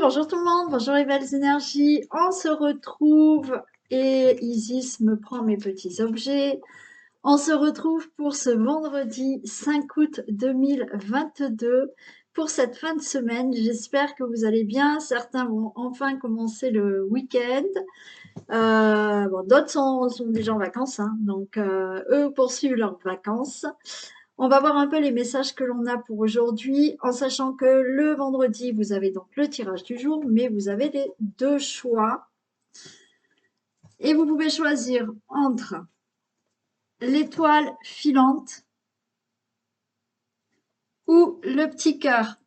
bonjour tout le monde, bonjour les belles énergies. On se retrouve et Isis me prend mes petits objets. On se retrouve pour ce vendredi 5 août 2022 pour cette fin de semaine. J'espère que vous allez bien. Certains vont enfin commencer le week-end. Bon, d'autres sont déjà en vacances, hein, donc eux poursuivent leurs vacances. On va voir un peu les messages que l'on a pour aujourd'hui, en sachant que le vendredi, vous avez donc le tirage du jour, mais vous avez les deux choix. Et vous pouvez choisir entre l'étoile filante ou le petit cœur.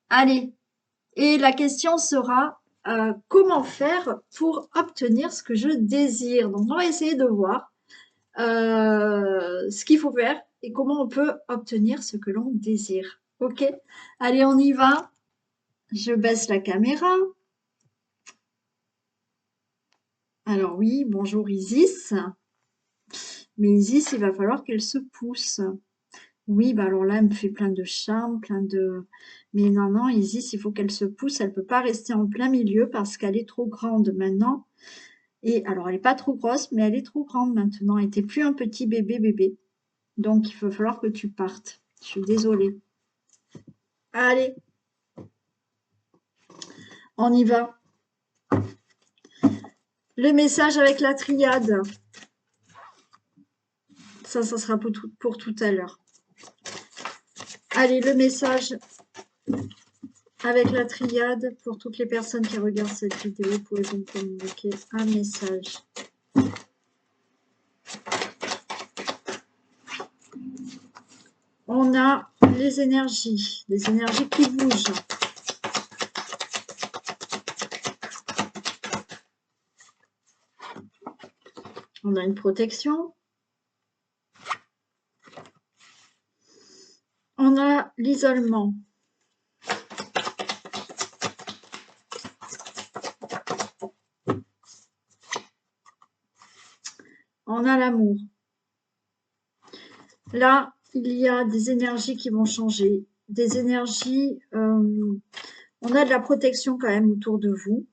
Allez, et la question sera comment faire pour obtenir ce que je désire. Donc, on va essayer de voir ce qu'il faut faire et comment on peut obtenir ce que l'on désire. Ok, allez, on y va. Je baisse la caméra. Alors oui, bonjour Isis. Mais Isis, il va falloir qu'elle se pousse. Oui, bah alors là, elle me fait plein de charme, plein de... Mais non, non, Isis, il faut qu'elle se pousse. Elle peut pas rester en plein milieu parce qu'elle est trop grande maintenant. Et alors, elle n'est pas trop grosse, mais elle est trop grande maintenant. Elle n'était plus un petit bébé. Donc, il va falloir que tu partes. Je suis désolée. Allez, on y va. Le message avec la triade. Ça sera pour tout à l'heure. Allez, le message avec la triade pour toutes les personnes qui regardent cette vidéo. Vous pouvez vous communiquer un message. On a les énergies qui bougent. On a une protection. On a l'isolement. On a l'amour. Là, il y a des énergies qui vont changer. Des énergies... on a de la protection quand même autour de vous.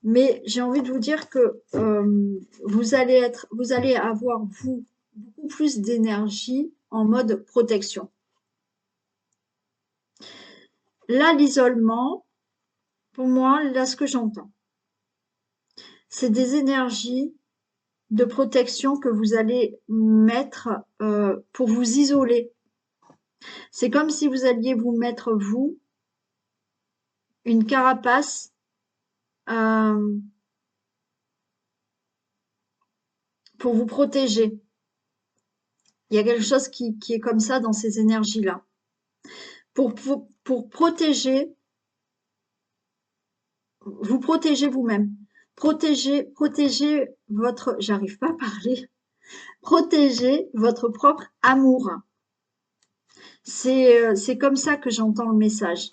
Mais j'ai envie de vous dire que vous allez avoir, vous, beaucoup plus d'énergie en mode protection. Là, l'isolement, pour moi, là, ce que j'entends, c'est des énergies de protection que vous allez mettre pour vous isoler. C'est comme si vous alliez vous mettre, vous, une carapace pour vous protéger. Il y a quelque chose qui est comme ça dans ces énergies-là. Pour protéger, vous protégez vous-même. Protégez votre... J'arrive pas à parler. Protégez votre propre amour. C'est comme ça que j'entends le message.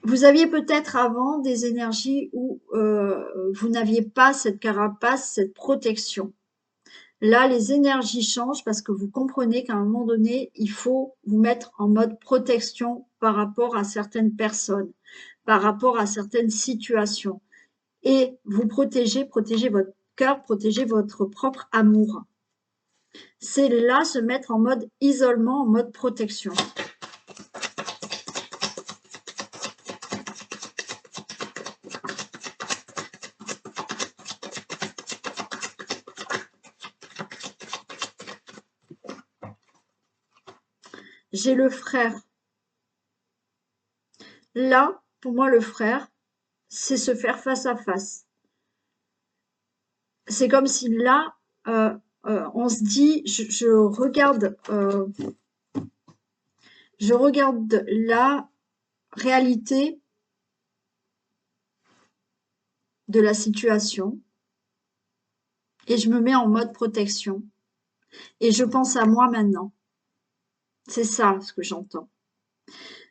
Vous aviez peut-être avant des énergies où vous n'aviez pas cette carapace, cette protection. Là, les énergies changent parce que vous comprenez qu'à un moment donné, il faut vous mettre en mode protection par rapport à certaines personnes, par rapport à certaines situations. Et vous protégez votre cœur, protégez votre propre amour. C'est là se mettre en mode isolement, en mode protection. J'ai le frère. Là, pour moi, le frère, c'est se faire face à face. C'est comme si là, on se dit, je regarde la réalité de la situation et je me mets en mode protection et je pense à moi maintenant. C'est ça ce que j'entends.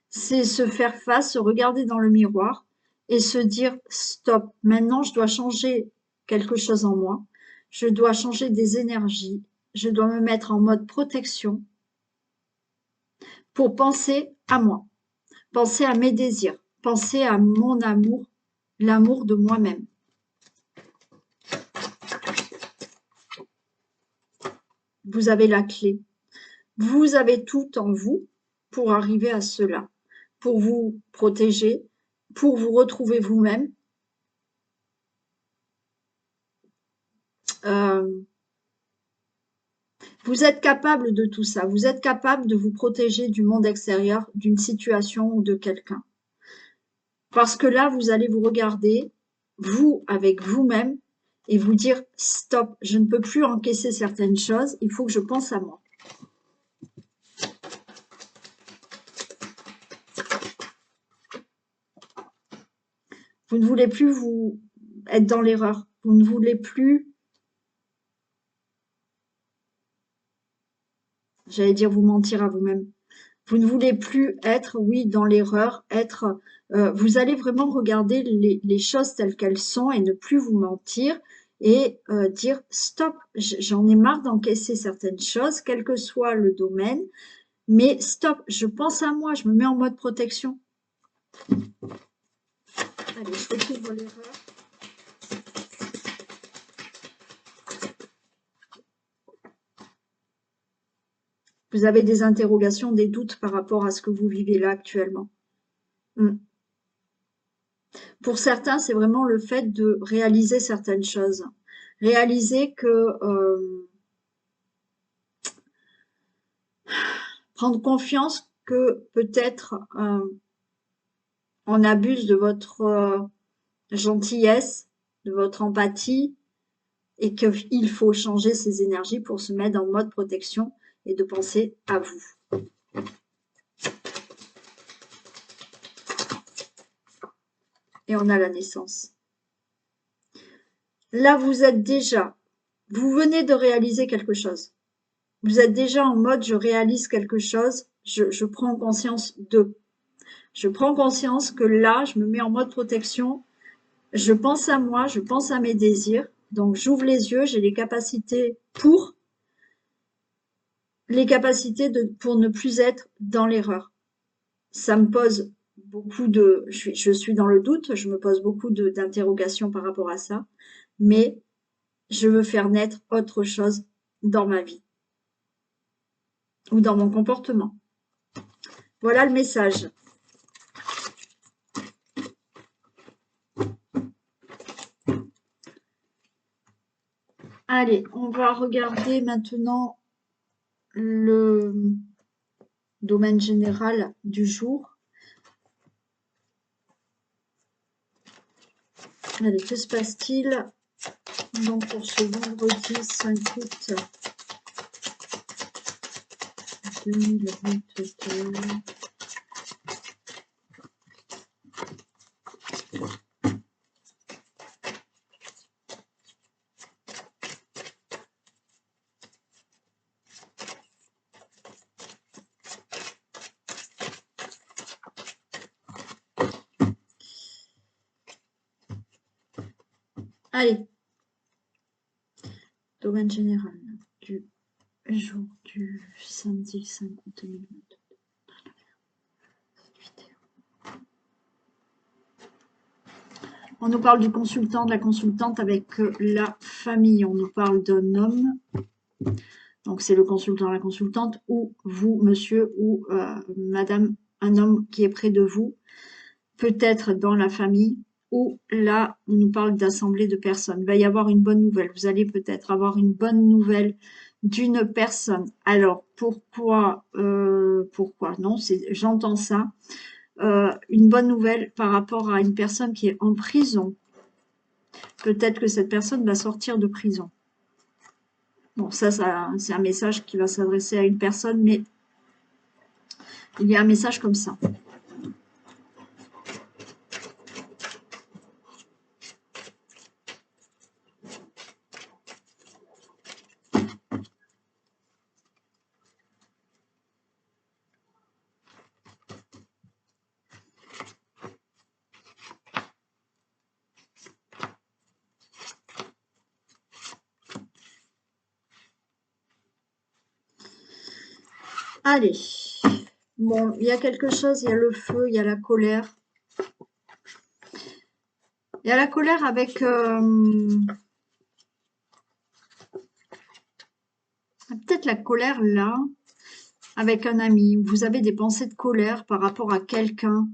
C'est se faire face, se regarder dans le miroir et se dire stop, maintenant je dois changer quelque chose en moi, je dois changer des énergies, je dois me mettre en mode protection pour penser à moi, penser à mes désirs, penser à mon amour, l'amour de moi-même. Vous avez la clé. Vous avez tout en vous pour arriver à cela, pour vous protéger, pour vous retrouver vous-même. Vous êtes capable de tout ça. Vous êtes capable de vous protéger du monde extérieur, d'une situation ou de quelqu'un. Parce que là, vous allez vous regarder, vous, avec vous-même, et vous dire, stop, je ne peux plus encaisser certaines choses, il faut que je pense à moi. Vous ne voulez plus vous être dans l'erreur. Vous ne voulez plus, j'allais dire, vous mentir à vous-même. Vous ne voulez plus être, oui, dans l'erreur, être. Vous allez vraiment regarder les choses telles qu'elles sont et ne plus vous mentir et dire stop, j'en ai marre d'encaisser certaines choses, quel que soit le domaine, mais stop, je pense à moi, je me mets en mode protection. Allez, je retrouve l'erreur. Vous avez des interrogations, des doutes par rapport à ce que vous vivez là actuellement. Pour certains, c'est vraiment le fait de réaliser certaines choses. Réaliser que prendre confiance que peut-être on abuse de votre gentillesse, de votre empathie, et qu'il faut changer ses énergies pour se mettre en mode protection et de penser à vous. Et on a la naissance. Là, vous êtes déjà, vous venez de réaliser quelque chose. Vous êtes déjà en mode je réalise quelque chose, je prends conscience de. Je prends conscience que là, je me mets en mode protection, je pense à moi, je pense à mes désirs, donc j'ouvre les yeux, j'ai les capacités pour ne plus être dans l'erreur. Ça me pose beaucoup de, je suis dans le doute, je me pose beaucoup d'interrogations par rapport à ça, mais je veux faire naître autre chose dans ma vie ou dans mon comportement. Voilà le message. Allez, on va regarder maintenant le domaine général du jour. Allez, que se passe-t-il donc pour ce vendredi 5 août 2022? Allez, domaine général du jour du samedi 5 août 2022. On nous parle du consultant, de la consultante avec la famille. On nous parle d'un homme. Donc, c'est le consultant, la consultante, ou vous, monsieur, ou madame, un homme qui est près de vous, peut-être dans la famille, ou là, on nous parle d'assemblée de personnes. Il va y avoir une bonne nouvelle. Vous allez peut-être avoir une bonne nouvelle d'une personne. Alors, pourquoi non, j'entends ça. Une bonne nouvelle par rapport à une personne qui est en prison. Peut-être que cette personne va sortir de prison. Bon, ça c'est un message qui va s'adresser à une personne, mais il y a un message comme ça. Allez, Bon, il y a quelque chose, il y a le feu, il y a la colère. Il y a la colère avec peut-être la colère là, avec un ami. Vous avez des pensées de colère par rapport à quelqu'un.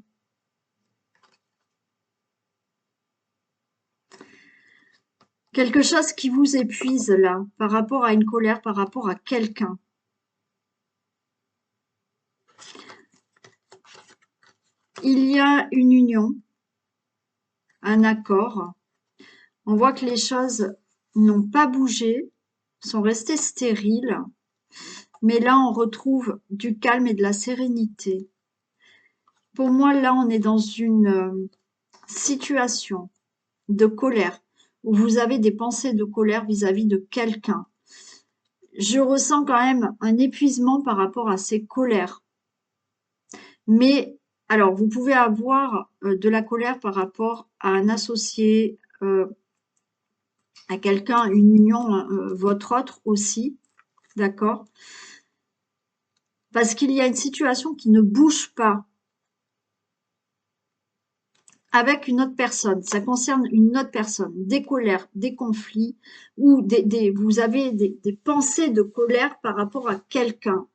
Quelque chose qui vous épuise là, par rapport à une colère, par rapport à quelqu'un. Il y a une union, un accord. On voit que les choses n'ont pas bougé, sont restées stériles. Mais là, on retrouve du calme et de la sérénité. Pour moi, là, on est dans une situation de colère, où vous avez des pensées de colère vis-à-vis de quelqu'un. Je ressens quand même un épuisement par rapport à ces colères. Mais, alors, vous pouvez avoir de la colère par rapport à un associé, à quelqu'un, une union, votre autre aussi, d'accord? Parce qu'il y a une situation qui ne bouge pas avec une autre personne. Ça concerne une autre personne, des colères, des conflits, ou vous avez des pensées de colère par rapport à quelqu'un.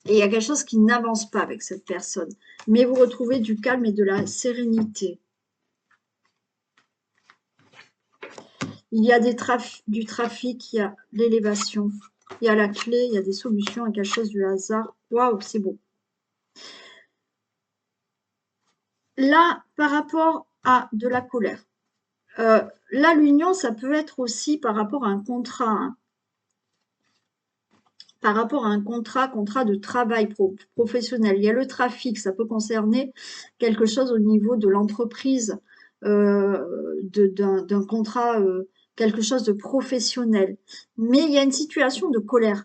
Et il y a quelque chose qui n'avance pas avec cette personne. Mais vous retrouvez du calme et de la sérénité. Il y a du trafic, il y a l'élévation, il y a la clé, il y a des solutions, il y a quelque chose du hasard. Waouh, c'est beau. Là, par rapport à de la colère, là, l'union, ça peut être aussi par rapport à un contrat, hein. Par rapport à un contrat de travail professionnel. Il y a le trafic, ça peut concerner quelque chose au niveau de l'entreprise, d'un contrat, quelque chose de professionnel. Mais il y a une situation de colère,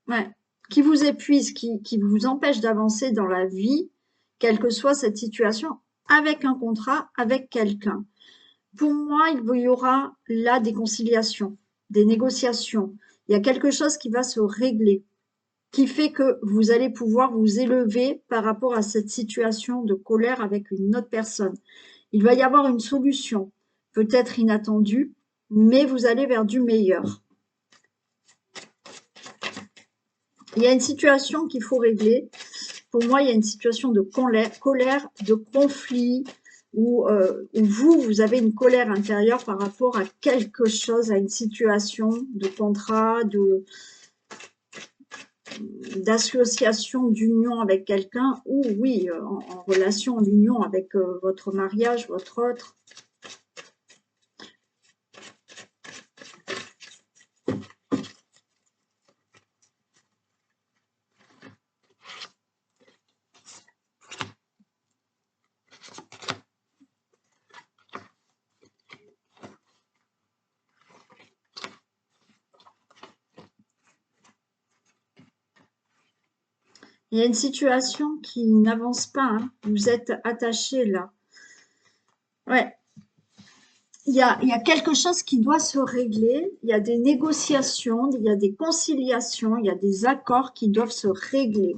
ouais, qui vous épuise, qui vous empêche d'avancer dans la vie, quelle que soit cette situation, avec un contrat, avec quelqu'un. Pour moi, il y aura là des conciliations, des négociations. Il y a quelque chose qui va se régler, qui fait que vous allez pouvoir vous élever par rapport à cette situation de colère avec une autre personne. Il va y avoir une solution, peut-être inattendue, mais vous allez vers du meilleur. Il y a une situation qu'il faut régler. Pour moi, il y a une situation de colère, de conflit, où vous avez une colère intérieure par rapport à quelque chose, à une situation de contrat, d'association, d'union avec quelqu'un, ou oui, en relation, en union avec votre mariage, votre autre. Il y a une situation qui n'avance pas, hein. Vous êtes attaché là. Ouais. Il y a quelque chose qui doit se régler. Il y a des négociations, il y a des conciliations, il y a des accords qui doivent se régler.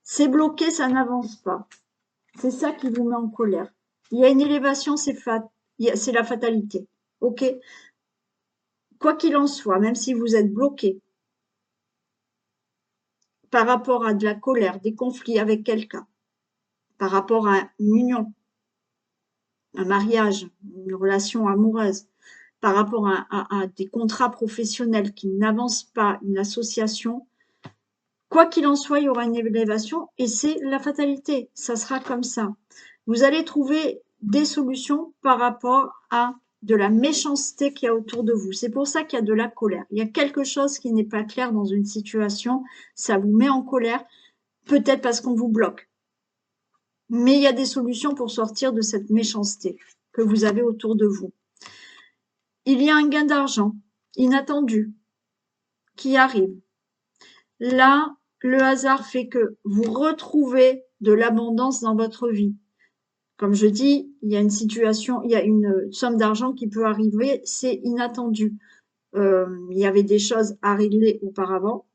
C'est bloqué, ça n'avance pas. C'est ça qui vous met en colère. Il y a une élévation, c'est la fatalité. OK? Quoi qu'il en soit, même si vous êtes bloqué par rapport à de la colère, des conflits avec quelqu'un, par rapport à une union, un mariage, une relation amoureuse, par rapport à des contrats professionnels qui n'avancent pas, une association, quoi qu'il en soit, il y aura une élévation et c'est la fatalité. Ça sera comme ça. Vous allez trouver des solutions par rapport à de la méchanceté qu'il y a autour de vous. C'est pour ça qu'il y a de la colère. Il y a quelque chose qui n'est pas clair dans une situation. Ça vous met en colère, peut-être parce qu'on vous bloque. Mais il y a des solutions pour sortir de cette méchanceté que vous avez autour de vous. Il y a un gain d'argent inattendu qui arrive. Là, le hasard fait que vous retrouvez de l'abondance dans votre vie. Comme je dis, il y a une situation, il y a une somme d'argent qui peut arriver, c'est inattendu. Il y avait des choses à régler auparavant.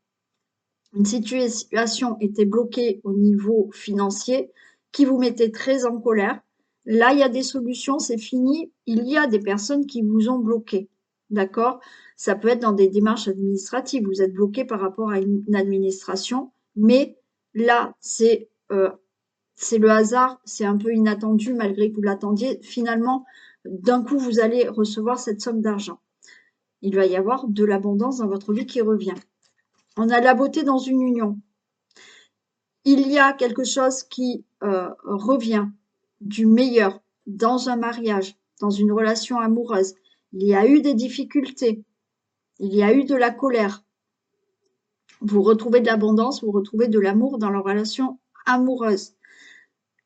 une situation était bloquée au niveau financier qui vous mettait très en colère. Là, il y a des solutions, c'est fini. Il y a des personnes qui vous ont bloqué. D'accord? Ça peut être dans des démarches administratives. Vous êtes bloqué par rapport à une administration, mais là, c'est le hasard, c'est un peu inattendu malgré que vous l'attendiez. Finalement, d'un coup, vous allez recevoir cette somme d'argent. Il va y avoir de l'abondance dans votre vie qui revient. On a la beauté dans une union. Il y a quelque chose qui revient du meilleur dans un mariage, dans une relation amoureuse. Il y a eu des difficultés, il y a eu de la colère. Vous retrouvez de l'abondance, vous retrouvez de l'amour dans la relation amoureuse.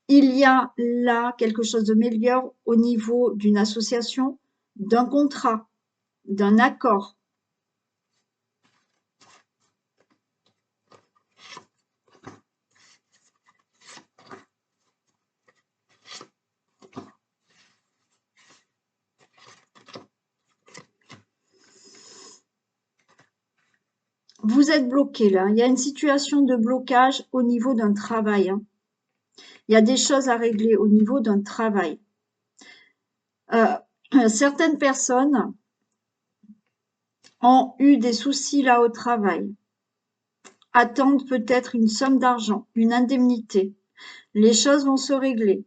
Il y a là quelque chose de meilleur au niveau d'une association, d'un contrat, d'un accord. Vous êtes bloqué là. Il y a une situation de blocage au niveau d'un travail. Il y a des choses à régler au niveau d'un travail. Certaines personnes ont eu des soucis là au travail, attendent peut-être une somme d'argent, une indemnité. Les choses vont se régler.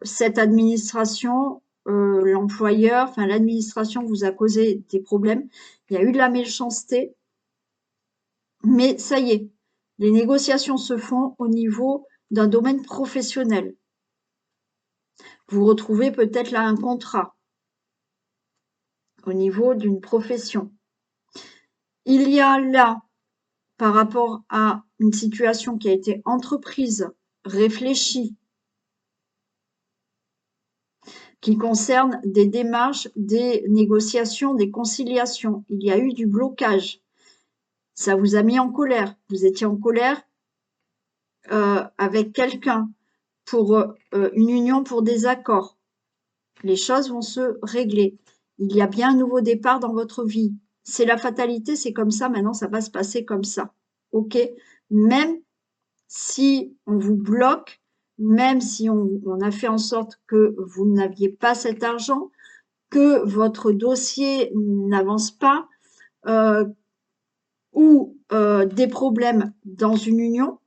Cette administration, l'employeur, enfin l'administration vous a causé des problèmes. Il y a eu de la méchanceté, mais ça y est, les négociations se font au niveau d'un domaine professionnel. Vous retrouvez peut-être là un contrat au niveau d'une profession. Il y a là, par rapport à une situation qui a été entreprise, réfléchie, qui concerne des démarches, des négociations, des conciliations. Il y a eu du blocage. Ça vous a mis en colère. Vous étiez en colère avec quelqu'un pour une union pour des accords. Les choses vont se régler. Il y a bien un nouveau départ dans votre vie. C'est la fatalité, c'est comme ça, maintenant ça va se passer comme ça. Ok? Même si on vous bloque, même si on a fait en sorte que vous n'aviez pas cet argent, que votre dossier n'avance pas, ou des problèmes dans une union,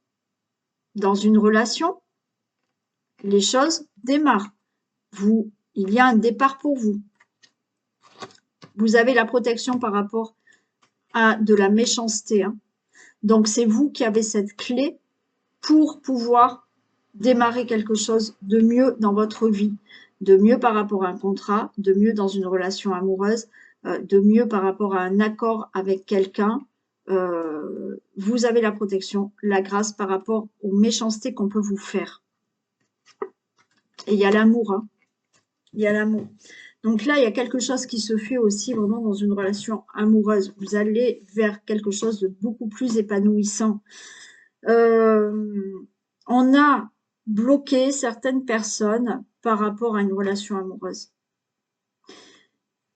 dans une relation, les choses démarrent. Il y a un départ pour vous. Vous avez la protection par rapport à de la méchanceté. Donc, c'est vous qui avez cette clé pour pouvoir démarrer quelque chose de mieux dans votre vie, de mieux par rapport à un contrat, de mieux dans une relation amoureuse, de mieux par rapport à un accord avec quelqu'un. Vous avez la protection, la grâce par rapport aux méchancetés qu'on peut vous faire. Et il y a l'amour. Il y a l'amour. Donc là, il y a quelque chose qui se fait aussi vraiment dans une relation amoureuse. Vous allez vers quelque chose de beaucoup plus épanouissant. On a bloqué certaines personnes par rapport à une relation amoureuse.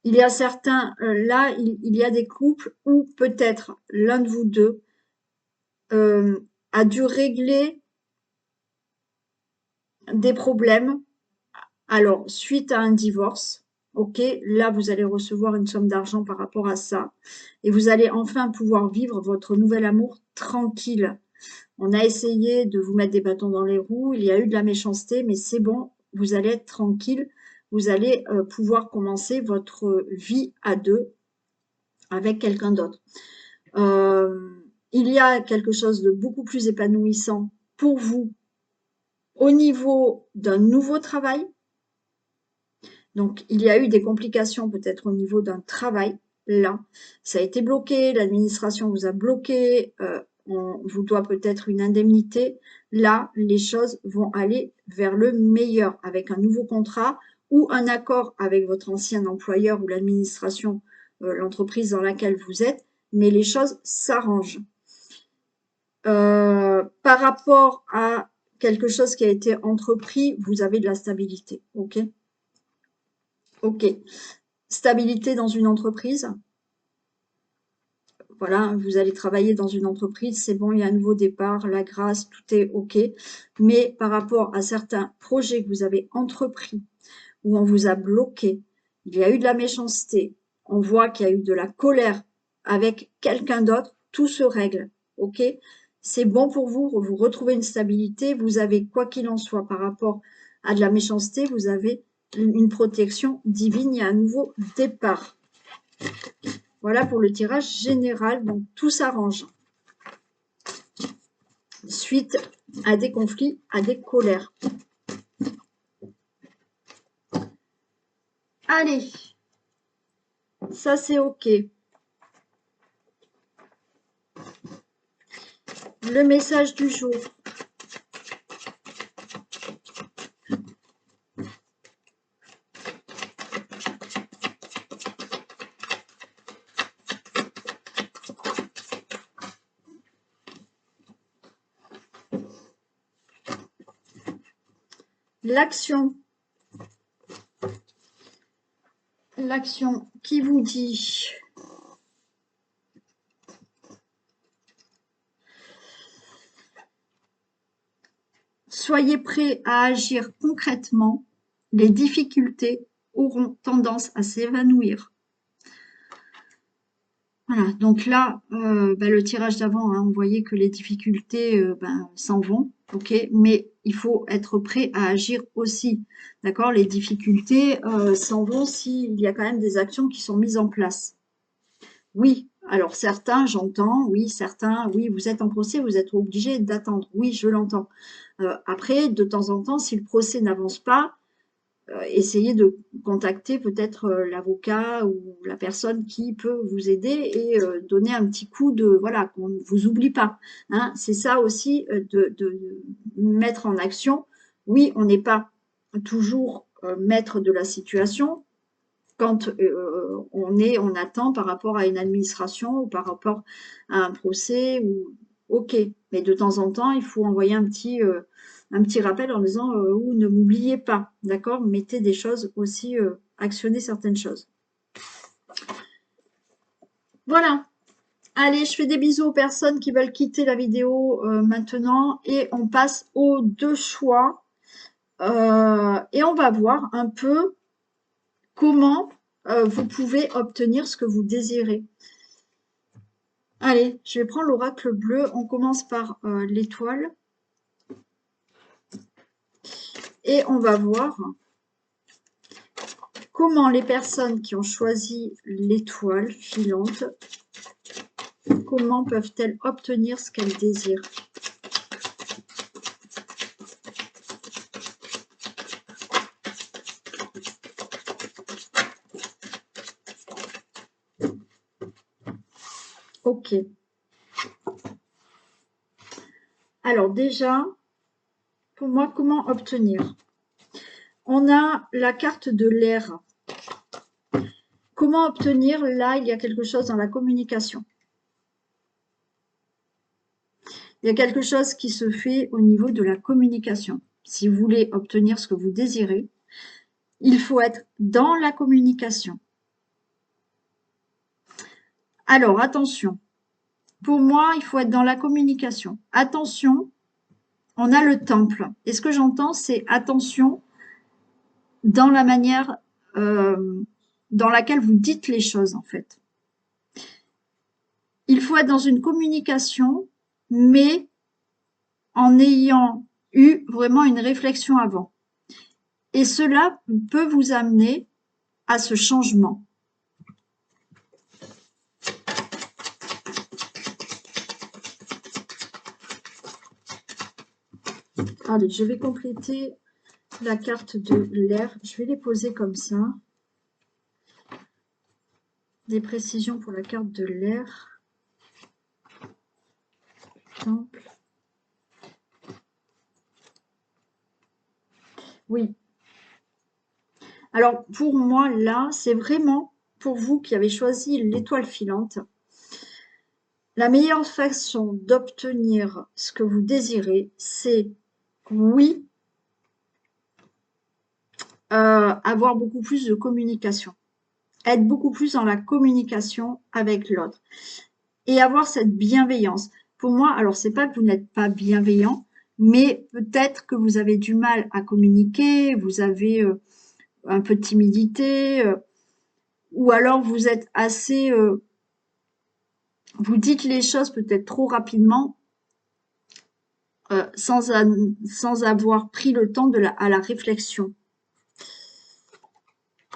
Il y a certains, là, il y a des couples où peut-être l'un de vous deux a dû régler des problèmes. Alors, suite à un divorce, ok, là, vous allez recevoir une somme d'argent par rapport à ça. Et vous allez enfin pouvoir vivre votre nouvel amour tranquille. On a essayé de vous mettre des bâtons dans les roues, il y a eu de la méchanceté, mais c'est bon, vous allez être tranquille. Vous allez pouvoir commencer votre vie à deux avec quelqu'un d'autre. Il y a quelque chose de beaucoup plus épanouissant pour vous au niveau d'un nouveau travail. Donc, il y a eu des complications peut-être au niveau d'un travail. Là, ça a été bloqué, l'administration vous a bloqué, on vous doit peut-être une indemnité. Là, les choses vont aller vers le meilleur avec un nouveau contrat ou un accord avec votre ancien employeur ou l'administration, l'entreprise dans laquelle vous êtes, mais les choses s'arrangent. Par rapport à quelque chose qui a été entrepris, vous avez de la stabilité, ok? Ok. Stabilité dans une entreprise. voilà, vous allez travailler dans une entreprise, c'est bon, il y a un nouveau départ, la grâce, tout est OK. Mais par rapport à certains projets que vous avez entrepris, où on vous a bloqué, il y a eu de la méchanceté, on voit qu'il y a eu de la colère avec quelqu'un d'autre, tout se règle, OK? C'est bon pour vous, vous retrouvez une stabilité, vous avez, quoi qu'il en soit, par rapport à de la méchanceté, vous avez une protection divine, il y a un nouveau départ. Voilà pour le tirage général, donc tout s'arrange. Suite à des conflits, à des colères. Allez, ça c'est OK. Le message du jour. L'action. L'action qui vous dit soyez prêts à agir concrètement, les difficultés auront tendance à s'évanouir. Voilà, donc là, le tirage d'avant, hein, on voyait que les difficultés s'en vont, ok, mais il faut être prêt à agir aussi, d'accord? Les difficultés s'en vont s'il y a quand même des actions qui sont mises en place. Oui, alors certains, j'entends, oui, certains, oui, vous êtes en procès, vous êtes obligé d'attendre. Oui, je l'entends. Après, de temps en temps, si le procès n'avance pas, essayez de contacter peut-être l'avocat ou la personne qui peut vous aider et donner un petit coup de, voilà, qu'on ne vous oublie pas. Hein. C'est ça aussi de mettre en action. Oui, on n'est pas toujours maître de la situation, quand on attend par rapport à une administration ou par rapport à un procès, ou ok, mais de temps en temps, il faut envoyer un petit rappel en disant ou ne m'oubliez pas, d'accord? Mettez des choses aussi, actionnez certaines choses. Voilà. Allez, je fais des bisous aux personnes qui veulent quitter la vidéo maintenant et on passe aux deux choix et on va voir un peu comment vous pouvez obtenir ce que vous désirez. Allez, je vais prendre l'oracle bleu. On commence par l'étoile. Et on va voir comment les personnes qui ont choisi l'étoile filante, comment peuvent-elles obtenir ce qu'elles désirent. Ok. Alors déjà, pour moi, comment obtenir? On a la carte de l'air. Comment obtenir? Là, il y a quelque chose dans la communication. Il y a quelque chose qui se fait au niveau de la communication. Si vous voulez obtenir ce que vous désirez, il faut être dans la communication. Alors, attention. Pour moi, il faut être dans la communication. Attention, on a le temple. Et ce que j'entends, c'est attention dans la manière dans laquelle vous dites les choses, en fait. Il faut être dans une communication, mais en ayant eu vraiment une réflexion avant. Et cela peut vous amener à ce changement. Allez, je vais compléter la carte de l'air. Je vais les poser comme ça. Des précisions pour la carte de l'air. Temple. Oui. Alors, pour moi, là, c'est vraiment pour vous qui avez choisi l'étoile filante. La meilleure façon d'obtenir ce que vous désirez, c'est, oui, avoir beaucoup plus de communication. Être beaucoup plus dans la communication avec l'autre. et avoir cette bienveillance. Pour moi, alors c'est pas que vous n'êtes pas bienveillant, mais peut-être que vous avez du mal à communiquer, vous avez un peu de timidité, ou alors vous êtes assez, vous dites les choses peut-être trop rapidement, sans avoir pris le temps à la réflexion.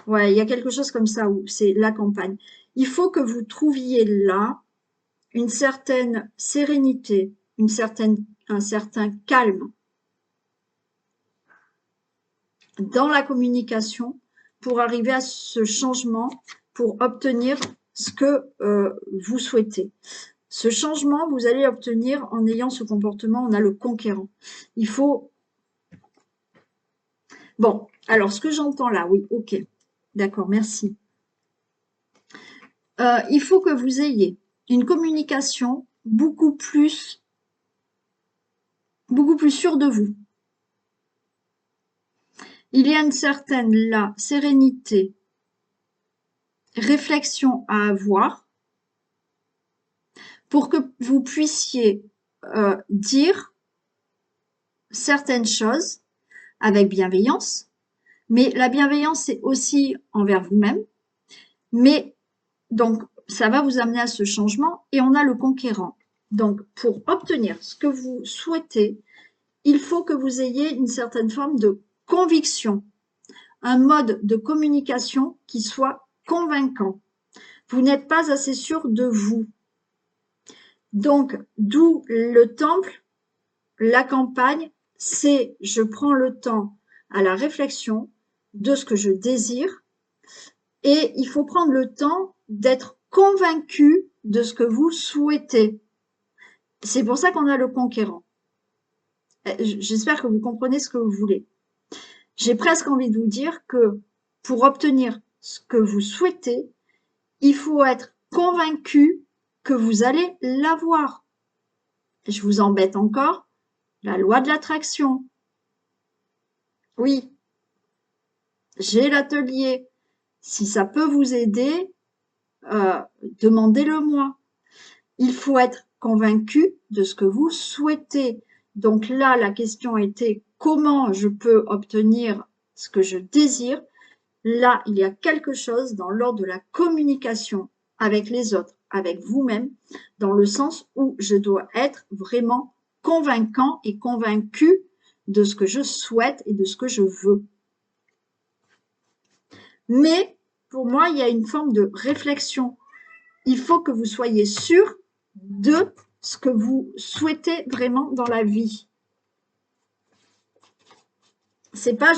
Ouais, il y a quelque chose comme ça où c'est la campagne. Il faut que vous trouviez là une certaine sérénité, un certain calme dans la communication pour arriver à ce changement, pour obtenir ce que vous souhaitez. Ce changement, vous allez l'obtenir en ayant ce comportement, on a le conquérant. Il faut... Bon, alors ce que j'entends là, oui, ok, d'accord, merci. Il faut que vous ayez une communication beaucoup plus sûre de vous. Il y a une certaine là, sérénité, réflexion à avoir pour que vous puissiez dire certaines choses avec bienveillance, mais la bienveillance, c'est aussi envers vous-même. Mais donc, ça va vous amener à ce changement et on a le conquérant. Donc, pour obtenir ce que vous souhaitez, il faut que vous ayez une certaine forme de conviction, un mode de communication qui soit convaincant. Vous n'êtes pas assez sûr de vous. Donc, d'où le temple, la campagne, c'est je prends le temps à la réflexion de ce que je désire et il faut prendre le temps d'être convaincu de ce que vous souhaitez. C'est pour ça qu'on a le conquérant. J'espère que vous comprenez ce que vous voulez. J'ai presque envie de vous dire que pour obtenir ce que vous souhaitez, il faut être convaincu que vous allez l'avoir. Je vous embête encore, la loi de l'attraction. Oui, j'ai l'atelier. Si ça peut vous aider, demandez-le-moi. Il faut être convaincu de ce que vous souhaitez. Donc là, la question était comment je peux obtenir ce que je désire. Là, il y a quelque chose dans l'ordre de la communication avec les autres, avec vous-même, dans le sens où je dois être vraiment convaincant et convaincu de ce que je souhaite et de ce que je veux. Mais pour moi, il y a une forme de réflexion. Il faut que vous soyez sûr de ce que vous souhaitez vraiment dans la vie. C'est pas